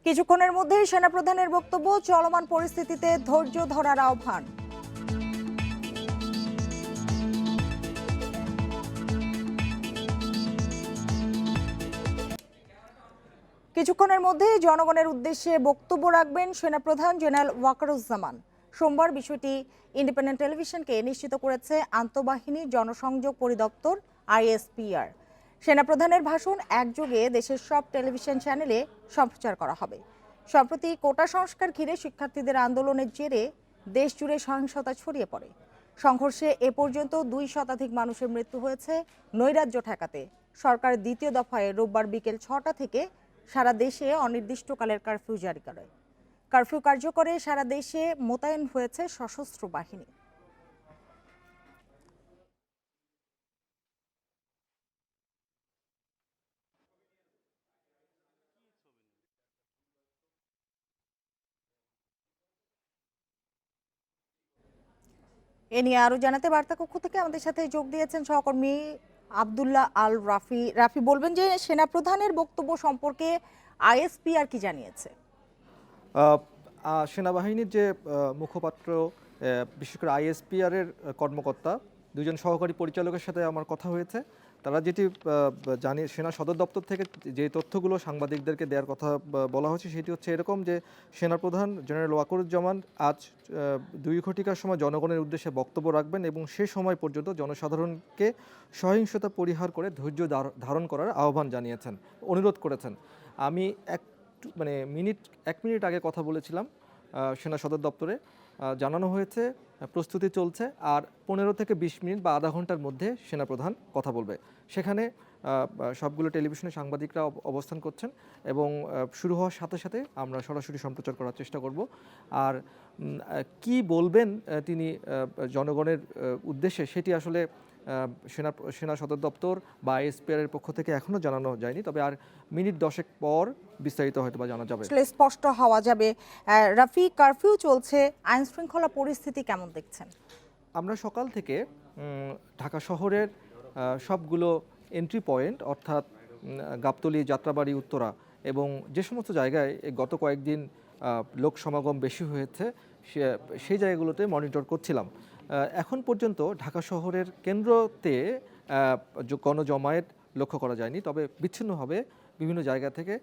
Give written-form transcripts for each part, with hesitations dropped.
কিছুক্ষণের মধ্যেই সেনাপ্রধানের বক্তব্য, চলমান পরিস্থিতিতে ধৈর্য ধরার আহ্বান। কিছুক্ষণের মধ্যেই জনগণের উদ্দেশ্যে বক্তব্য রাখবেন সেনাপ্রধান জেনারেল ওয়াকারুজ্জামান। সোমবার বিষয়টি ইন্ডিপেন্ডেন্ট টেলিভিশনকে নিশ্চিত করেছে আন্তঃবাহিনী জনসংযোগ পরিদপ্তর আইএসপিআর। সেনাপ্রধানের ভাষণ একযোগে দেশের সব টেলিভিশন চ্যানেলে সম্প্রচার করা হবে। সম্প্রতি কোটা সংস্কার ঘিরে শিক্ষার্থীদের আন্দোলনের জেরে দেশ জুড়ে সহিংসতা ছড়িয়ে পড়ে। সংঘর্ষে এ পর্যন্ত 2 শতাধিক মানুষের মৃত্যু হয়েছে। নৈরাজ্য ঠেকাতে সরকারের দ্বিতীয় দফায় রোববার বিকেল 6টা থেকে সারা দেশে অনির্দিষ্টকালের কারফিউ জারি করে। কারফিউ কার্যকরে সারা দেশে মোতায়েন হয়েছে সশস্ত্র বাহিনী। এ নিয়ে আরো জানাতে বার্তা কক্ষ থেকে আমাদের সাথে যোগ দিয়েছেন সহকর্মী আব্দুল্লাহ আল রাফি। রাফি, বলবেন যে সেনাপ্রধানের বক্তব্য সম্পর্কে আইএসপিআর কি জানিয়েছে? সেনাবাহিনীর যে মুখপাত্র, বিশেষ করে আইএসপিআর এর কর্মকর্তা, দুজন সহকারী পরিচালকের সাথে আমার কথা হয়েছে। তারা যেটি জানিয়ে, সেনা সদর দপ্তর থেকে যে তথ্যগুলো সাংবাদিকদেরকে দেওয়ার কথা বলা হয়েছে সেটি হচ্ছে এরকম যে সেনাপ্রধান জেনারেল ওয়াকারুজ্জামান আজ 2 ঘটিকার সময় জনগণের উদ্দেশ্যে বক্তব্য রাখবেন এবং সে সময় পর্যন্ত জনসাধারণকে সহিংসতা পরিহার করে ধৈর্য ধারণ করার আহ্বান জানিয়েছেন, অনুরোধ করেছেন। আমি এক মিনিট আগে কথা বলেছিলাম সেনা সদর দপ্তরে, জানানো হয়েছে প্রস্তুতি চলছে, আর 15 থেকে 20 মিনিট বা আধা ঘন্টার মধ্যে সেনাপ্রধান কথা বলবে। সেখানে সবগুলো টেলিভিশনের সাংবাদিকরা অবস্থান করছেন এবং শুরু হওয়ার সাথে সাথে আমরা সরাসরি সম্প্রচার করার চেষ্টা করব। আর কি বলবেন তিনি জনগণের উদ্দেশ্যে সেটি আসলে সেনা সদর দপ্তর বা আইএসপিআর এর পক্ষ থেকে এখনো জানানো যায়নি, তবে আর মিনিট 10 পর বিস্তারিত হয়তো বা জানা যাবে, স্পষ্ট হওয়া যাবে। রাফি, কারফিউ চলছে, আইন শৃঙ্খলা পরিস্থিতি কেমন দেখছেন? আমরা সকাল থেকে ঢাকা শহরের সবগুলো এন্ট্রি পয়েন্ট, অর্থাৎ গাবতলী, যাত্রাবাড়ি, উত্তরা এবং যে সমস্ত জায়গায় গত কয়েকদিন লোক সমাগম বেশি হয়েছে সেই জায়গাগুলোতে মনিটর করছিলাম। এখন পর্যন্ত ঢাকা শহরের কেন্দ্রতে গণজমায়েত লক্ষ্য করা যায়নি, তবে বিচ্ছিন্নভাবে বিভিন্ন জায়গা থেকে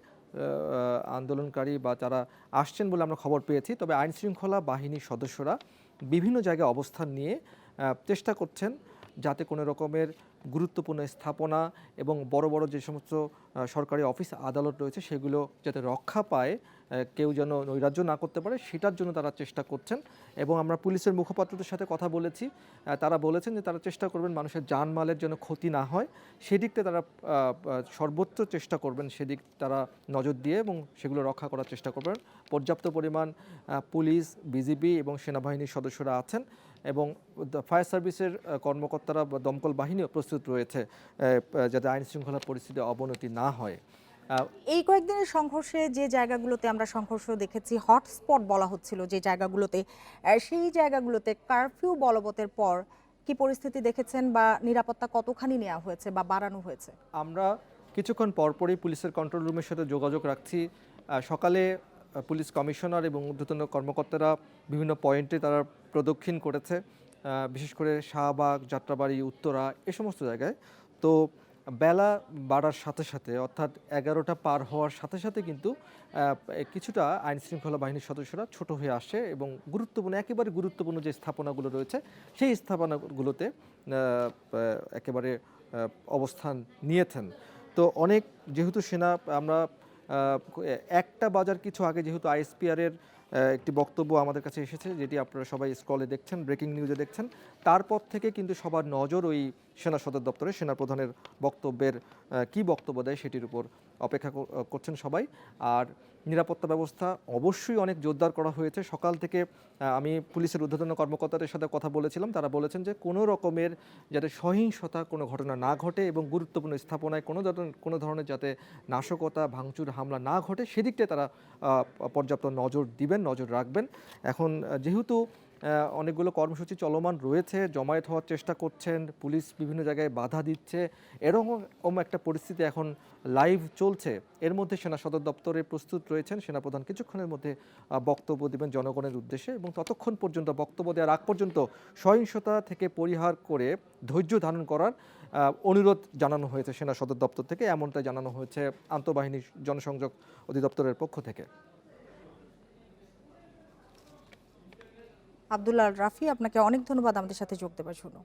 আন্দোলনকারী বা যারা আসছেন বলে আমরা খবর পেয়েছি। তবে আইন শৃঙ্খলা বাহিনীর সদস্যরা বিভিন্ন জায়গায় অবস্থান নিয়ে চেষ্টা করছেন যাতে কোনো রকমের গুরুত্বপূর্ণ স্থাপনা এবং বড় বড় যে সমস্ত সরকারি অফিস আদালত রয়েছে সেগুলো যাতে রক্ষা পায়, কেউ যেন নৈরাজ্য না করতে পারে, সেটার জন্য তারা চেষ্টা করছেন। এবং আমরা পুলিশের মুখপাত্রদের সাথে কথা বলেছি, তারা বলেছেন যে তারা চেষ্টা করবেন মানুষের জানমালের যেন ক্ষতি না হয়, সেদিকতে তারা সর্বোচ্চ চেষ্টা করবেন, সেদিক তারা নজর দিয়ে এবং সেগুলো রক্ষা করার চেষ্টা করবেন। পর্যাপ্ত পরিমাণ পুলিশ, বিজিবি এবং সেনাবাহিনীর সদস্যরা আছেন এবং ফায়ার সার্ভিসের কর্মকর্তারা, দমকল বাহিনীও প্রস্তুত রয়েছে যাতে আইন শৃঙ্খলা পরিস্থিতি অবনতি না হয়। এই কয়েকদিনের সংঘর্ষে যে জায়গাগুলোতে আমরা সংঘর্ষ দেখেছি, হটস্পট বলা হচ্ছিল যে জায়গাগুলোতে, সেই জায়গাগুলোতে কারফিউ বলবতের পর কি পরিস্থিতি দেখেছেন বা নিরাপত্তা কতখানি নেওয়া হয়েছে বা বাড়ানো হয়েছে? আমরা কিছুক্ষণ পরপরই পুলিশের কন্ট্রোল রুমের সাথে যোগাযোগ রাখছি। সকালে পুলিশ কমিশনার এবং ঊর্ধ্বতন কর্মকর্তারা বিভিন্ন পয়েন্টে তারা প্রদক্ষিণ করেছে, বিশেষ করে শাহবাগ, যাত্রাবাড়ি, উত্তরা, এ সমস্ত জায়গায়। তো বেলা বাড়ার সাথে সাথে, অর্থাৎ 11টা পার হওয়ার সাথে সাথে কিন্তু কিছুটা আইন শৃঙ্খলা বাহিনীর সদস্যরা ছোট হয়ে আসে এবং একেবারে গুরুত্বপূর্ণ যে স্থাপনাগুলো রয়েছে সেই স্থাপনাগুলোতে একেবারে অবস্থান নিয়েছেন। তো অনেক, যেহেতু আমরা 1টা বাজার কিছু আগে যেহেতু আইএসপিআর এর একটি বক্তব্য আমাদের কাছে এসেছে, যেটি আপনারা সবাই স্ক্রলে দেখছেন, ব্রেকিং নিউজে দেখছেন, তারপর থেকে কিন্তু সবার নজর ওই সেনা সদর দপ্তরে সেনাপ্রধানের বক্তব্যের কি বক্তব্য দেয় সেটির উপর অপেক্ষা করছেন সবাই। আর নিরাপত্তা ব্যবস্থা অবশ্যই অনেক জোরদার করা হয়েছে। সকাল থেকে আমি পুলিশের ঊর্ধ্বতন কর্মকর্তাদের সাথে কথা বলেছিলাম, তারা বলেছেন যে কোনো রকমের যাতে সহিংসতা কোনো ঘটনা না ঘটে এবং গুরুত্বপূর্ণ স্থাপনায় কোনো ধরনের যাতে নাশকতা, ভাঙচুর, হামলা না ঘটে সেদিকটায় তারা পর্যাপ্ত নজর দিবেন, নজর রাখবেন। এখন যেহেতু অনেকগুলো কর্মসূচি চলমান রয়েছে, জমায়েত হওয়ার চেষ্টা করছেন, পুলিশ বিভিন্ন জায়গায় বাধা দিচ্ছে, এরকম একটা পরিস্থিতি এখন লাইভ চলছে। এর মধ্যে সেনা সদর দপ্তরে প্রস্তুত রয়েছেন সেনাপ্রধান কিছুক্ষণের মধ্যে বক্তব্য দেবেন জনগণের উদ্দেশ্যে, এবং ততক্ষণ পর্যন্ত বক্তব্য দেওয়ার আগ পর্যন্ত সহিংসতা থেকে পরিহার করে ধৈর্য ধারণ করার অনুরোধ জানানো হয়েছে সেনা সদর দপ্তর থেকে, এমনটাই জানানো হয়েছে আন্তঃবাহিনী জনসংযোগ অধিদপ্তরের পক্ষ থেকে। আব্দুল্লাহ রাফি, আপনাকে অনেক ধন্যবাদ আমাদের সাথে যোগ দেওয়ার জন্য।